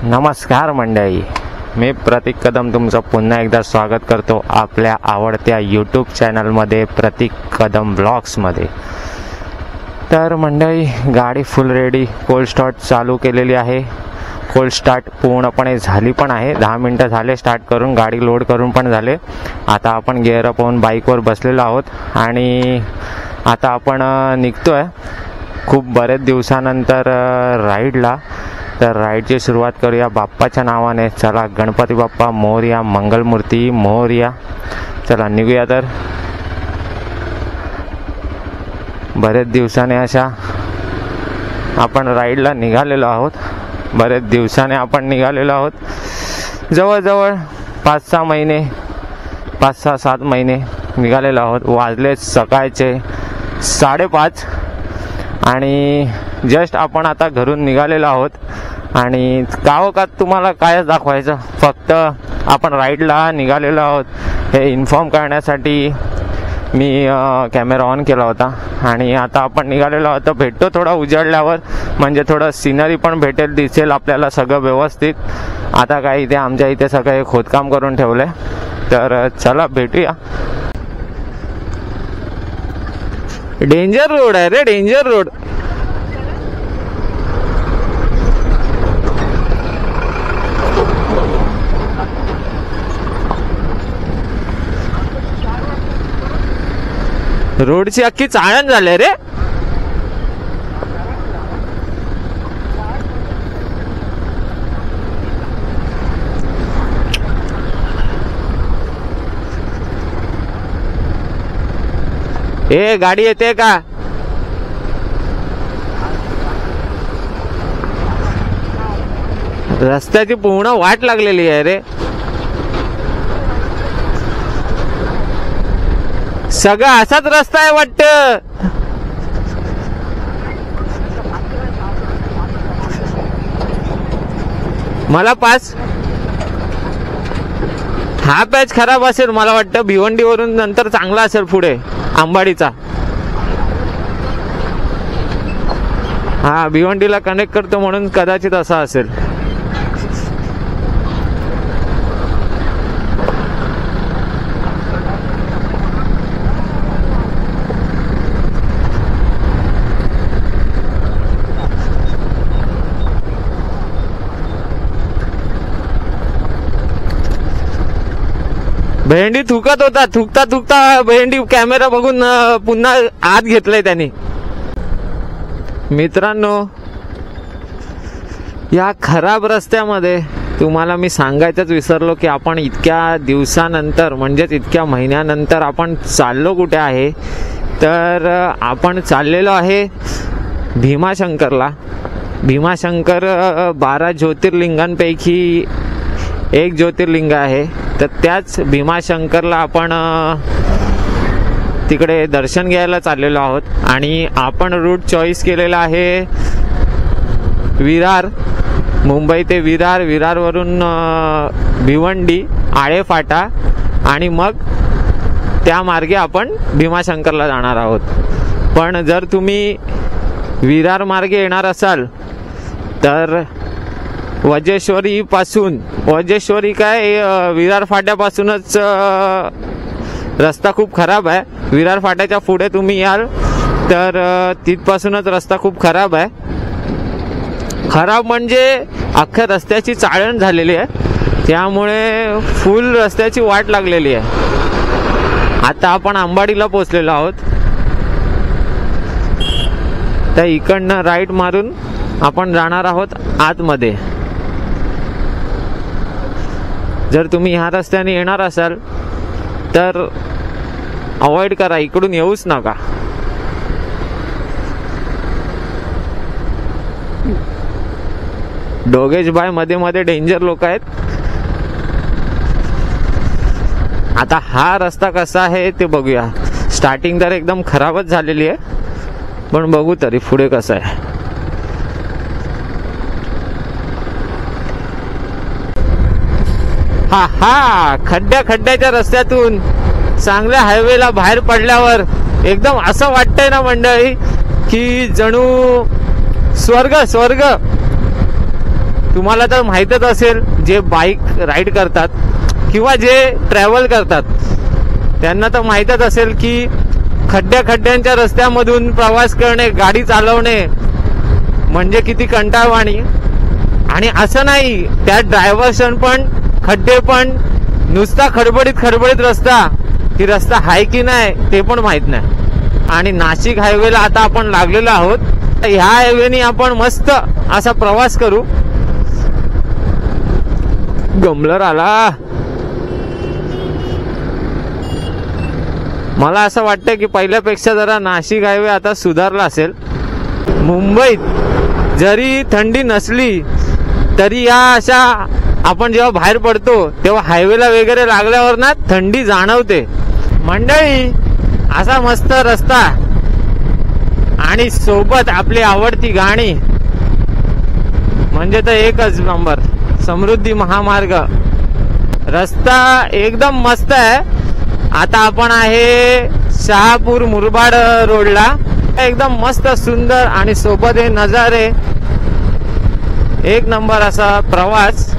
नमस्कार मंडळी, मी प्रतीक कदम तुमचं पुन्हा एकदा स्वागत करतो आपल्या आवडत्या यूट्यूब चॅनलमध्ये प्रतीक कदम ब्लॉग्समध्ये। तर मंडळी, गाडी फुल रेडी, कोल्ड स्टार्ट चालू केलेली आहे। कोल्ड स्टार्ट पूर्णपणे झाली पण आहे, 10 मिनटं झाले स्टार्ट करून, गाडी लोड करून पण झाले। आता आपण गिअर अप होऊन बाईकवर बसलेलो आहोत आणि आता आपण निघतोय खूप बरेच दिवसानंतर राईडला। तर राईडची सुरुवात करूया बाप्पाच्या नावाने। चला, गणपती बाप्पा मोरया, मंगलमूर्ती मोरया। चला निघूया। तर बरेच दिवसाने अशा आपण राईडला निघालेलो आहोत, बरेच दिवसाने आपण निघालेलो आहोत। जवळजवळ 5-6 महिने, 5-6-7 महिने निघालेलो आहोत। वाजले सकाळचे 5:30 आणि जस्ट आपण आता घरून निघालेलो आहोत। आणि गावात तुम्हाला काय दाखवायचं, फक्त आपण राईडला निघालेलो आहोत हे इन्फॉर्म करण्यासाठी मी कॅमेरा ऑन केला होता। आणि आता आपण निघालेलो आहोत, भेटतो थोडा उजाडल्यावर, म्हणजे थोडं सिनरी पण भेटेल, दिसेल आपल्याला सगळं व्यवस्थित। आता काय इथे आमच्या इथे सगळं खोदकाम करून ठेवलंय, तर चला भेटूया। डेंजर रोड आहे रे, डेंजर रोड। रोडची अख्खी चाळण झाले रे। ए गाडी येते का? रस्त्याची पूर्ण वाट लागलेली आहे रे। सगळा असाच रस्ता आहे वाटतं। मला पास हा पॅच खराब असेल मला वाटतं, भिवंडी वरून नंतर चांगला असेल पुढे आंबाडीचा। हा भिवंडीला कनेक्ट करतो म्हणून कदाचित असा असेल। भेंडी थुकत होता, थुकता थुकता भेंडी कॅमेरा बघून पुन्हा आत घेतलंय त्याने। मित्रांनो, या खराब रस्त्यामध्ये तुम्हाला मी सांगायचंच विसरलो की आपण इतक्या दिवसानंतर, म्हणजेच इतक्या महिन्यानंतर आपण चाललो कुठे आहे। तर आपण चाललेलो आहे भीमाशंकरला। भीमाशंकर 12 ज्योतिर्लिंगांपैकी एक ज्योतिर्लिंग आहे। तर त्याच भीमाशंकरला आपण तिकडे दर्शन घ्यायला चाललेलो आहोत। आणि आपण रूट चॉईस केलेला आहे विरार, मुंबई ते विरार, विरारवरून भिवंडी, आळेफाटा आणि मग त्या मार्गे आपण भीमाशंकरला जाणार आहोत। पण जर तुम्ही विरार मार्गे येणार असाल तर वजेश्वरी पासून, वजेश्वरी काय विरार फाट्यापासूनच रस्ता खूप खराब आहे। विरार फाट्याच्या पुढे तुम्ही याल तर तिथपासूनच रस्ता खूप खराब आहे। खराब म्हणजे अख्ख्या रस्त्याची चाळण झालेली आहे, त्यामुळे फुल रस्त्याची वाट लागलेली आहे। आता आपण आंबाडीला पोहोचलेलो आहोत। तर इकडनं राईट मारून आपण जाणार आहोत आतमध्ये। जर तुम्ही ह्या रस्त्याने येणार असाल तर अवॉइड करा, इकडून येऊच नका। डोगेश बाय मध्ये मध्ये डेंजर लोक आहेत। आता हा रस्ता कसा आहे ते बघूया। स्टार्टिंग तर एकदम खराबच झालेली आहे, पण बघू तरी पुढे कसं आहे। हा हा, खड्ड्याच्या रस्त्यातून चांगल्या हायवेला बाहेर पडल्यावर एकदम असं वाटतंय ना मंडळी की जणू स्वर्ग स्वर्ग. तुम्हाला तर माहीतच असेल, जे बाईक राईड करतात किंवा जे ट्रॅव्हल करतात त्यांना तर माहीतच असेल की खड्ड्यांच्या रस्त्यामधून प्रवास करणे, गाडी चालवणे म्हणजे किती कंटाळवाणी. आणि असं नाही, त्या ड्रायव्हर्सन पण खड्डे पण, नुसता खडबडीत रस्ता, की रस्ता आहे की नाही ते पण माहित नाही. आणि नाशिक हायवेला आता आपण लागलेलो आहोत. ह्या हायवेनी आपण मस्त असा प्रवास करू. गमलर आला. मला असं वाटतं की पहिल्यापेक्षा जरा नाशिक हायवे आता सुधारला असेल. मुंबईत जरी थंडी नसली तरी या अशा आपण जेव्हा बाहेर पडतो तेव्हा हायवेला वगैरे लागल्यावर ना थंडी जाणवते. मंडळी, असा मस्त रस्ता आणि सोबत आपली आवडती गाणी म्हणजे तर एकच नंबर. समृद्धी महामार्ग रस्ता एकदम मस्त आहे. आता आपण आहे शहापूर मुरबाड रोडला. एकदम मस्त सुंदर आणि सोबत हे नजारे, एक नंबर असा प्रवास.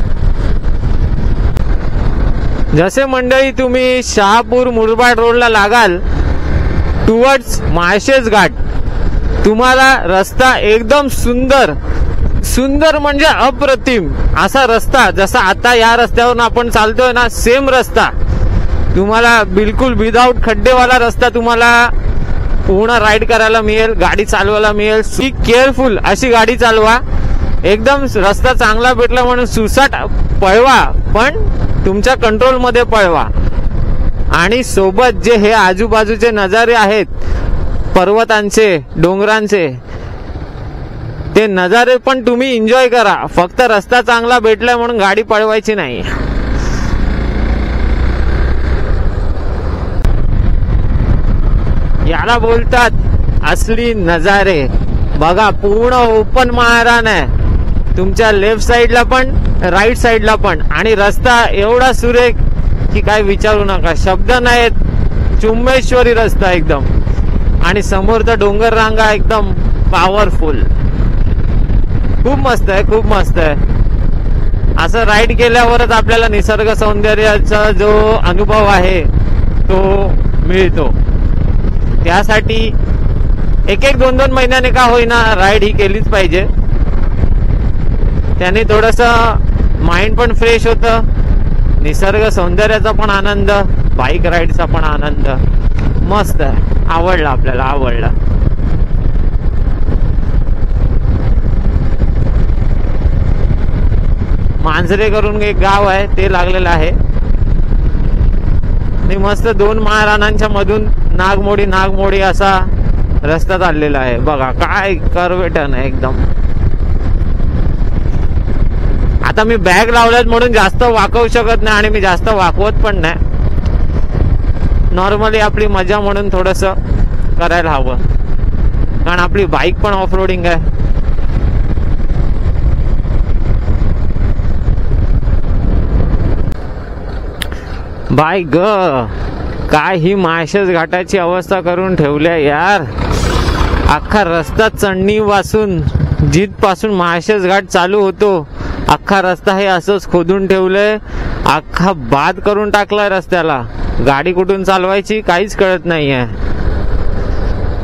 जसे मंडळी तुम्ही शहापूर मुरबाड रोडला लागाल टुवर्ड्स माळशेज घाट, तुम्हाला रस्ता एकदम सुंदर म्हणजे अप्रतिम असा रस्ता, जसा आता या रस्त्यावरून आपण चालतोय ना सेम रस्ता तुम्हाला बिलकुल विदाउट खड्डेवाला रस्ता तुम्हाला पूर्ण राईड करायला मिळेल, गाडी चालवायला मिळेल. केअरफुल अशी गाडी चालवा. एकदम रस्ता चांगला भेटला म्हणून सुसाट पळवा, पण तुमच्या कंट्रोल मध्ये पळवा. आणि सोबत जे हे आजूबाजूचे नजारे आहेत पर्वतांचे, डोंगरांचे, ते नजारे पण तुम्ही एन्जॉय करा. फक्त रस्ता चांगला भेटलाय म्हणून गाडी पळवायची नाही. याला बोलतात असली नजारे. बघा, पूर्ण ओपन माळरान आहे तुमच्या लेफ्ट साइडला पण राईट साइडला पण. आणि रस्ता एवढा सुरेख की काय विचारू नका, शब्द नाहीत. चुम्मेश्वरी रस्ता एकदम. आणि समोरचा डोंगर रांगा एकदम पॉवरफुल. खूप मस्त आहे, खूप मस्त आहे. असं राईड केल्यावरच आपल्याला निसर्ग सौंदर्याचा जो अनुभव आहे तो मिळतो. त्यासाठी एक 2 महिन्याने का होईना राईड ही केलीच पाहिजे. त्याने थोडस माइंड पण फ्रेश होतं, निसर्ग सौंदर्याचा पण आनंद, बाईक राईडचा पण आनंद. मस्त आहे, आवडला आपल्याला, आवडला. मांजरे करून एक गाव आहे ते लागलेलं आहे. आणि मस्त 2 महाराणांच्या मधून नागमोडी असा रस्ता चाललेला आहे. बघा काय कर्वेटन आहे एकदम. आता मी बॅग लावल्यात म्हणून जास्त वाकवू शकत नाही आणि मी जास्त वाकवत पण नाही. नॉर्मली आपली मजा म्हणून थोडस करायला हवं, कारण आपली बाईक पण ऑफ रोडिंग आहे. बाय ग, काय ही माळशेज घाटाची अवस्था करून ठेवल्या यार. अख्खा रस्ता चढणी पासून जीत पासून माळशेज घाट चालू होतो, अख्खा रस्ता हे असंच खोदून ठेवलंय. अख्खा बाद करून टाकलाय रस्त्याला. गाडी कुठून चालवायची काहीच कळत नाहीये.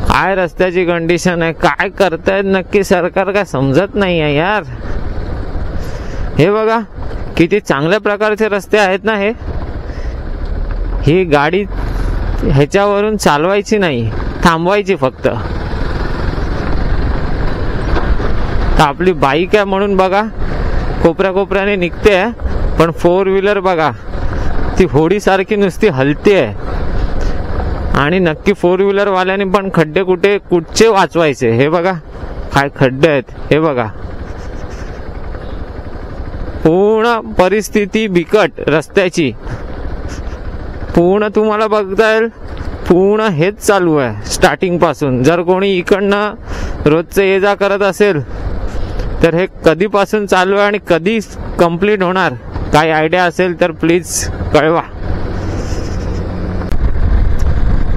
काय रस्त्याची कंडिशन आहे, काय करतायत नक्की सरकार काय समजत नाहीये यार. हे बघा किती चांगल्या प्रकारचे रस्ते आहेत ना हे. ही गाडी ह्याच्यावरून चालवायची नाही, थांबवायची फक्त. तर आपली बाईक आहे म्हणून बघा कोपऱ्याने निघते, पण 4 व्हीलर बघा ती होडी सारखी नुसती हलते. आणि नक्की 4 व्हीलर वाल्याने पण खड्डे कुठचे वाचवायचे. हे बघा काय खड्डे आहेत, हे बघा. पूर्ण परिस्थिती बिकट रस्त्याची. पूर्ण तुम्हाला बघता येईल, पूर्ण हेच चालू आहे स्टार्टिंग पासून. जर कोणी इकडनं रोजचं ये जा करत असेल तर हे कधीपासून चालू आहे आणि कधी कंप्लीट होणार, काही आयडिया असेल तर प्लीज कळवा.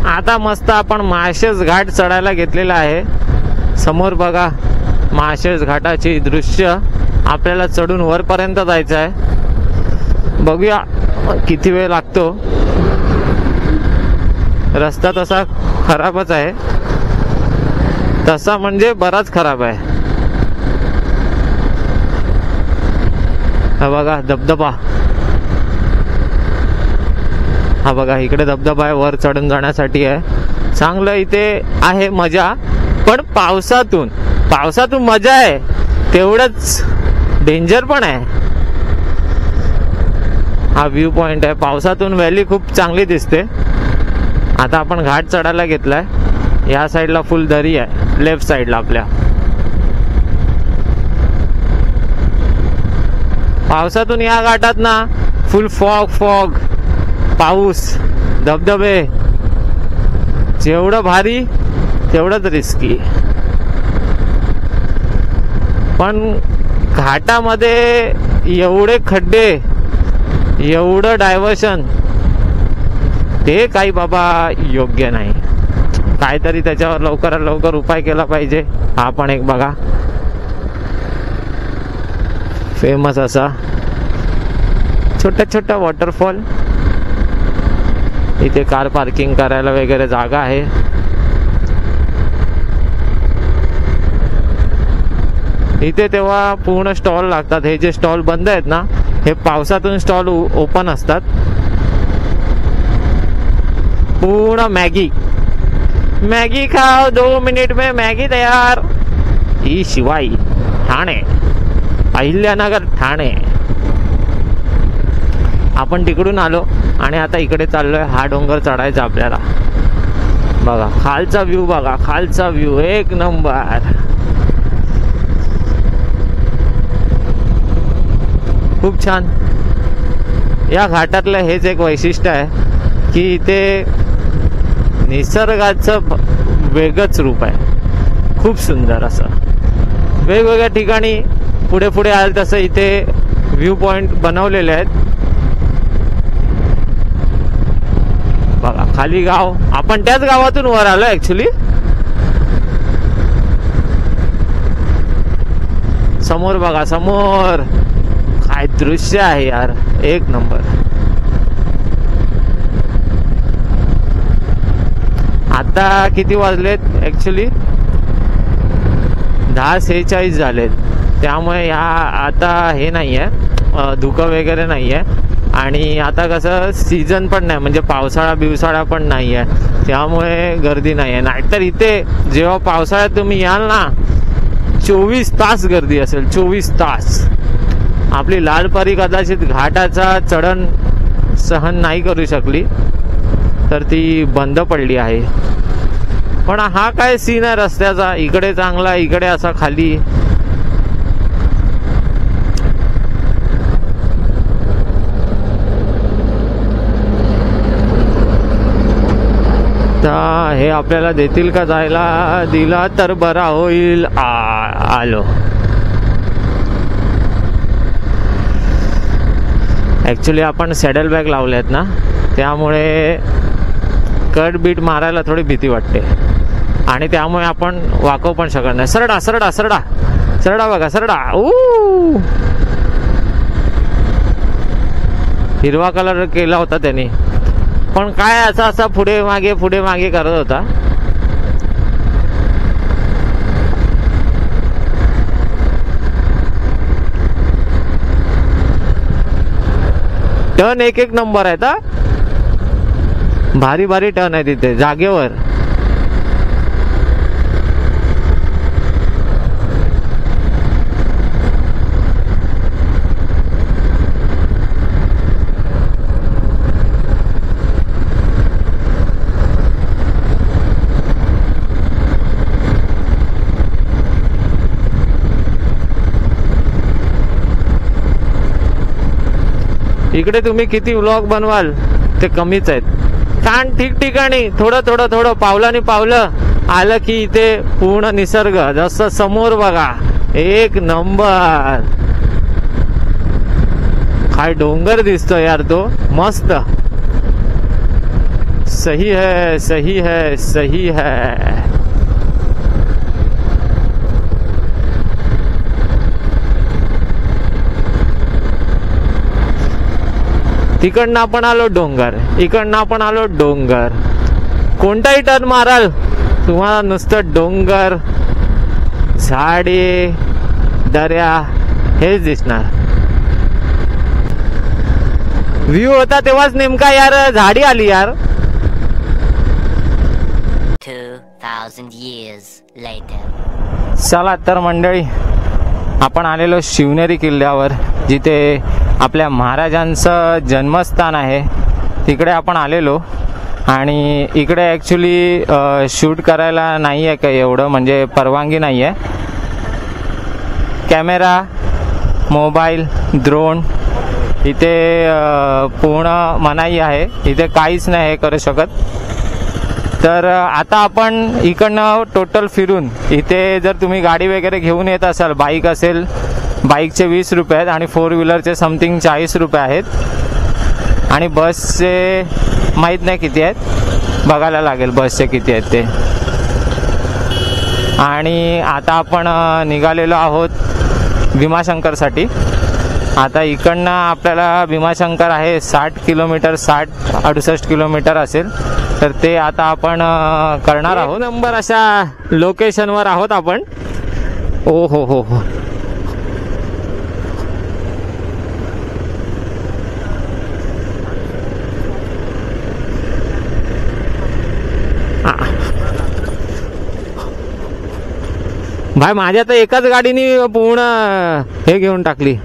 आता मस्त आपण माळशेज घाट चढायला घेतलेला आहे. समोर बघा माळशेज घाटाची दृश्य आपल्याला चढून वरपर्यंत जायचं आहे. बघूया किती वेळ लागतो. रस्ता तसा खराबच आहे, तसा म्हणजे बराच खराब आहे. हा बघा धबधबा, हा बघा इकडे धबधबा आहे, वर चढून जाण्यासाठी आहे. चांगलं इथे आहे मजा, पण पावसातून मजा आहे तेवढंच डेंजर पण आहे. हा व्ह्यू पॉइंट आहे. पावसातून व्हॅली खूप चांगली दिसते. आता आपण घाट चढायला घेतलाय. या साईडला फुल दरी आहे, लेफ्ट साईडला आपल्या. पावसातून या घाटात ना फुल फॉग, पाऊस, धबधबे, जेवढं भारी तेवढंच रिस्की. पण घाटामध्ये एवढे खड्डे, एवढं डायव्हर्शन, ते काही बाबा योग्य नाही. काहीतरी त्याच्यावर लवकरात लवकर उपाय केला पाहिजे. हा पण एक बघा फेमस असा छोटा वॉटरफॉल. इथे कार पार्किंग करायला वगैरे जागा आहे. इथे तेव्हा पूर्ण स्टॉल लागतात. हे जे स्टॉल बंद आहेत ना, हे पावसातून स्टॉल ओपन असतात. पूर्ण मॅगी खाओ, 2 मिनिट में मॅगी तयार. ही शिवाई, ठाणे, अहिल्यानगर ठाणे. आपण तिकडून आलो आणि आता इकडे चाललोय. हा डोंगर चढायचा आपल्याला. बघा खालचा व्ह्यू, बघा खालचा व्ह्यू एक नंबर, खूप छान. या घाटातलं हेच एक वैशिष्ट्य आहे की इथे निसर्गाचं वेगळंच रूप आहे. खूप सुंदर असं वेगवेगळ्या ठिकाणी पुढे आलं तसं इथे व्ह्यू पॉइंट बनवलेले आहेत. बघा खाली गाव, आपण त्याच गावातून वर आलो ऍक्च्युली. समोर बघा, समोर काय दृश्य आहे यार, एक नंबर. आता किती वाजलेत ऍक्च्युली? 10:46 झालेत. त्यामुळे आता हे नाहीये, धुकं वगैरे नाहीये. आणि आता कसं सीझन पण नाही, म्हणजे पावसाळा पण नाहीये, त्यामुळे गर्दी नाहीये. नाहीतर इथे जेव्हा पावसाळ्यात तुम्ही याल ना, 24 तास गर्दी असेल, 24 तास. आपली लालपरी कदाचित घाटाचा चढण सहन नाही करू शकली, तर ती बंद पडली आहे. पण हा काय सीन आहे रस्त्याचा, इकडे चांगला, इकडे असा खाली. हे आपल्याला देतील का जायला? दिला तर बरा होईल. आलो. ऍक्च्युली आपण सॅडल बॅग लावल्यात ना, त्यामुळे कट बीट मारायला थोडी भीती वाटते. आणि त्यामुळे आपण वाकवू पण शकत नाही. सरडा बघा, सरडा. हिरवा कलर केला होता त्याने, पण काय असा पुढे मागे करत होता. टर्न एक नंबर आहेत. भारी टर्न आहे तिथे जागेवर. इकडे तुम्ही किती व्लॉग बनवाल ते कमीच आहेत. कारण ठिकठिकाणी थोडं पावलाने पावलं आलं की इथे पूर्ण निसर्ग. जसं समोर बघा, एक नंबर. काय डोंगर दिसतो यार, तो मस्त. सही है. इकडनं आपण आलो डोंगर, इकडनं आपण आलो डोंगर. कोणताही टर्न माराल तुम्हाला नुसतं डोंगर, झाडे, दर्या हेच दिसणार. व्ह्यू होता तेव्हाच नेमका यार झाडी आली यार. 2000 years later. चला तर मंडळी, आपण आलेलो शिवनेरी किल्ल्यावर, जिथे आपल्या महाराजांचं जन्मस्थान आहे. तिकडे आपण आलेलो आणि इकडे ॲक्च्युली शूट करायला नाही आहे काही एवढं, म्हणजे परवानगी नाही आहे. कॅमेरा, मोबाईल, ड्रोन इथे पूर्ण मनाई आहे. इथे काहीच नाही हे करू शकत. तर आता आपण इकडनं टोटल फिरून, इथे जर तुम्ही गाडी वगैरे घेऊन येत असाल, बाईक असेल, बाईकचे 20 रुपये आहेत आणि 4 व्हीलरचे समथिंग 40 रुपये आहेत. आणि बसचे माहीत नाही किती आहेत, बघायला लागेल बसचे किती आहेत ते. आणि आता आपण निघालेलो आहोत भीमाशंकरसाठी. आता इकडनं आपल्याला भीमाशंकर आहे 60 किलोमीटर, 60-68 किलोमीटर असेल. तर ते आता आपण करणार आहोत. नंबर अशा लोकेशनवर आहोत आपण. ओ हो हो हो, भाई माझ्या तर एकाच गाडीने पूर्ण हे घेऊन टाकली.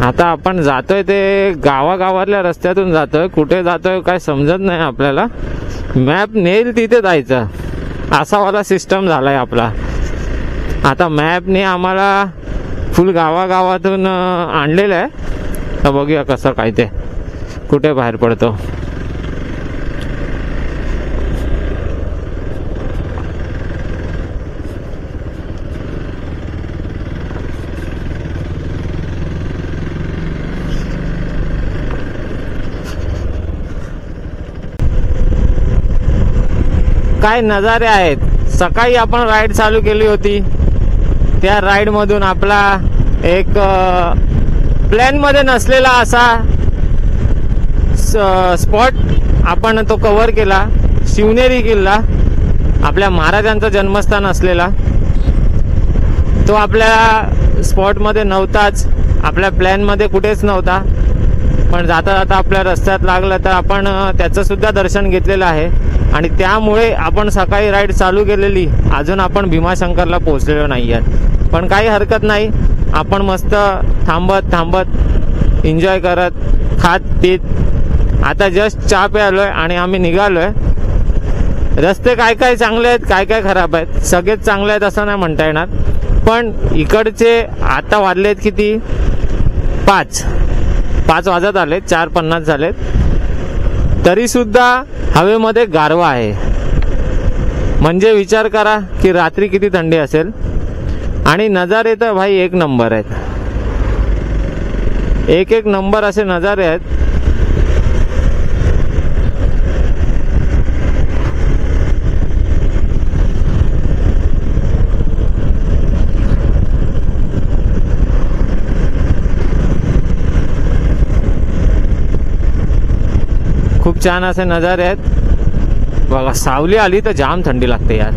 आता आपण जातोय ते गावागावातल्या रस्त्यातून जातोय. कुठे जातोय काय समजत नाही आपल्याला. मॅप नेल तिथे जायचं, असा वाला सिस्टम झालाय आपला. आता मॅपने आम्हाला फुल गावागावातून आणलेलं आहे. तर बघूया कसं काय ते कुठे बाहेर पडतो. काय नजारे आहेत. सकाळी आपण राईड चालू केली होती, त्या राईड मधून आपला एक प्लॅन मध्ये नसलेला असा स्पॉट आपण तो कव्हर केला. शिवनेरी किल्ला, आपल्या महाराजांचं जन्मस्थान असलेला, तो आपल्या स्पॉट मध्ये नव्हताच, आपल्या प्लॅन मध्ये कुठेच नव्हता. पण जाता जाता आपल्या रस्त्यात लागलं तर आपण त्याचं सुद्धा दर्शन घेतलेलं आहे. आणि त्यामुळे आपण सकाळी राईड चालू केलेली, अजून आपण भीमाशंकरला पोहोचलेलो नाही आहेत. पण काही हरकत नाही, आपण मस्त थांबत थांबत एन्जॉय करत, खात पीत, आता जस्ट चहा प्यालोय आणि आम्ही निघालोय. रस्ते काय काय चांगले आहेत, काय काय खराब आहेत, सगळेच चांगले आहेत असं नाही म्हणता येणार. पण इकडचे आता वाजलेत किती, 5 वाजत आले, 4:50 झालेत. तरी सुद्धा हवेमध्ये गारवा आहे. म्हणजे विचार करा की रात्री किती थंडी असेल. आणि नजारे तर भाई एक नंबर आहेत, एक नंबर असे नजारे आहेत. खूप छान असे नजारे आहेत बघा. सावली आली तर जाम थंडी लागते यार.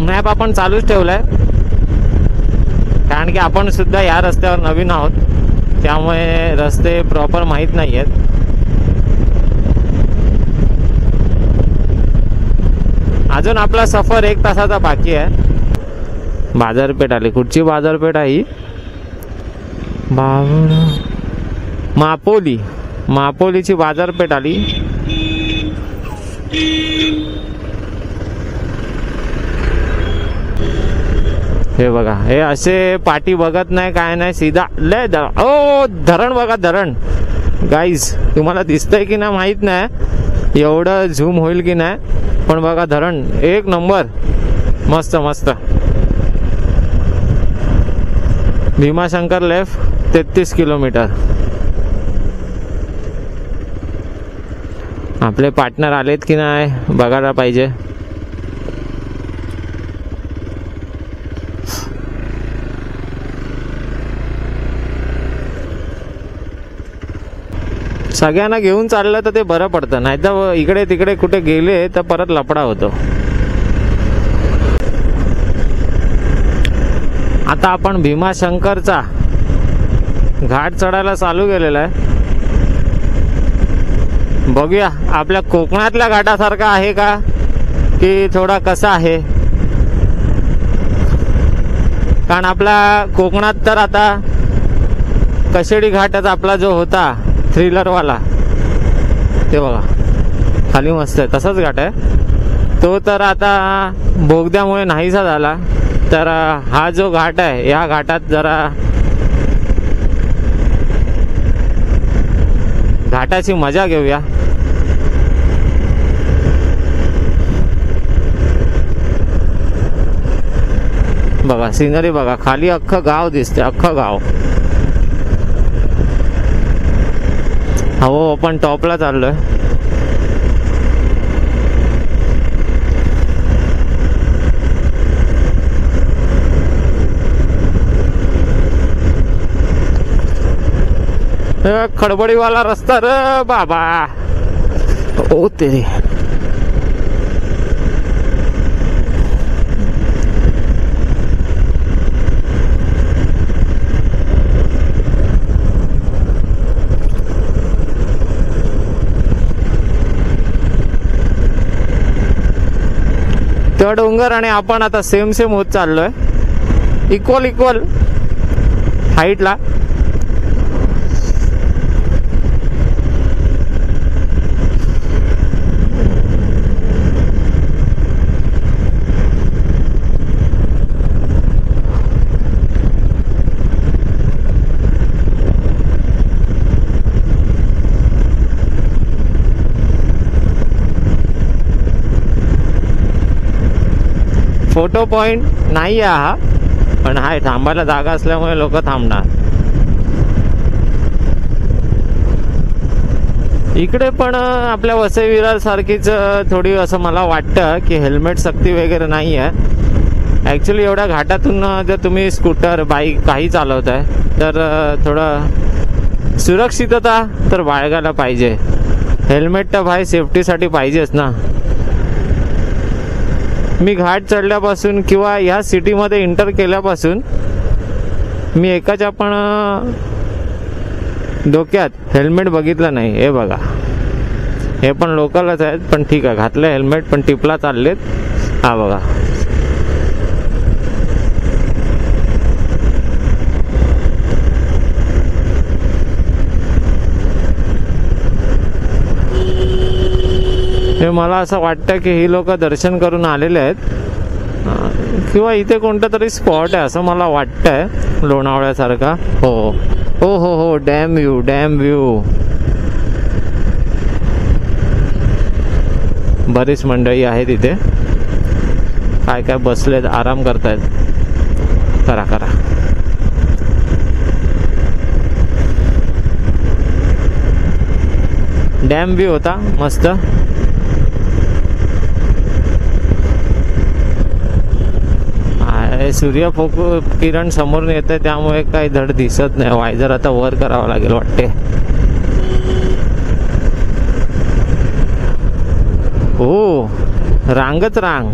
मॅप आपण चालूच ठेवलाय, कारण की आपण सुद्धा या रस्त्यावर नवीन आहोत, त्यामुळे रस्ते प्रॉपर माहीत नाही आहेत. अजून आपला सफर 1 तासाचा बाकी आहे. बाजारपेठ आली. कुठची बाजारपेठ आहे? मापोलीची बाजारपेठ आली. हे बघा, हे असे पाठी बघत नाही काय नाही, सीधा लय ओ धरण बघा, धरण गाईज. तुम्हाला दिसतंय की नाही माहित नाही, एवढं झूम होईल की नाही, पण बघा धरण एक नंबर, मस्त मस्त. Bhimashankar left 33 kilometre. आपले पार्टनर आलेत की नाही बघायला पाहिजे. सगळ्यांना घेऊन चाललं तर ते बरं पडतं, नाही तर इकडे तिकडे कुठे गेले तर परत लफडा होतो. आता आपण भीमाशंकरचा घाट चढायला चालू केलेला आहे. बघूया आपल्या कोकणातल्या घाटासारखा आहे का, की थोडा कसा आहे. कारण आपला कोकणात तर आता कशेडी घाटच आपला जो होता थ्रिलरवाला, ते बघा खाली मस्त आहे, तसाच घाट आहे तो. तर आता बोगद्यामुळे नाहीसा झाला. तर हा जो घाट आहे, या घाटात जरा घाटाची मजा घेऊया. बघा सिनरी बघा, खाली अख्खं गाव दिसते, अख्खं गाव. हो आपण टॉपला चाललोय. खडबडीवाला रस्ता रे बाबा, ओ तेरी. तो डोंगर आणि आपण आता सेम होत चाललोय, इक्वल हाईटला. फोटो पॉइंट नाही आहे हा, पण हाय, थांबायला जागा असल्यामुळे लोक थांबणार. इकडे पण आपल्या वसई विरार सारखीच थोडी असं मला वाटतं की हेल्मेट सक्ती वगैरे नाही आहे. ॲक्च्युली एवढ्या घाटातून जर तुम्ही स्कूटर बाईक काही चालवताय तर थोडं सुरक्षितता तर बाळगायला पाहिजे. हेल्मेट तर भाई सेफ्टीसाठी पाहिजेच ना. मी घाट चढल्यापासून किंवा ह्या सिटीमध्ये एंटर केल्यापासून मी एकाच्या पण डोक्यात हेल्मेट बघितलं नाही. हे बघा, हे पण लोकलच आहेत, पण ठीक आहे, घातलं हेल्मेट पण टिपला चाललेत. हा बघा, हे मला असं वाटतं की ही लोक दर्शन करून आलेले आहेत किंवा इथे कोणतं तरी स्पॉट आहे असं मला वाटतंय, लोणावळ्यासारखा. हो हो हो हो, डॅम व्ह्यू. बरीच मंडळी आहेत इथे, काय बसलेत, आराम करतायत. करा. डॅम व्ह्यू होता मस्त. सूर्य किरण समोरून येते त्यामुळे काही धड दिसत नाही. वायझर आता वर करावं लागेल वाटते. हो, रांगच रांग.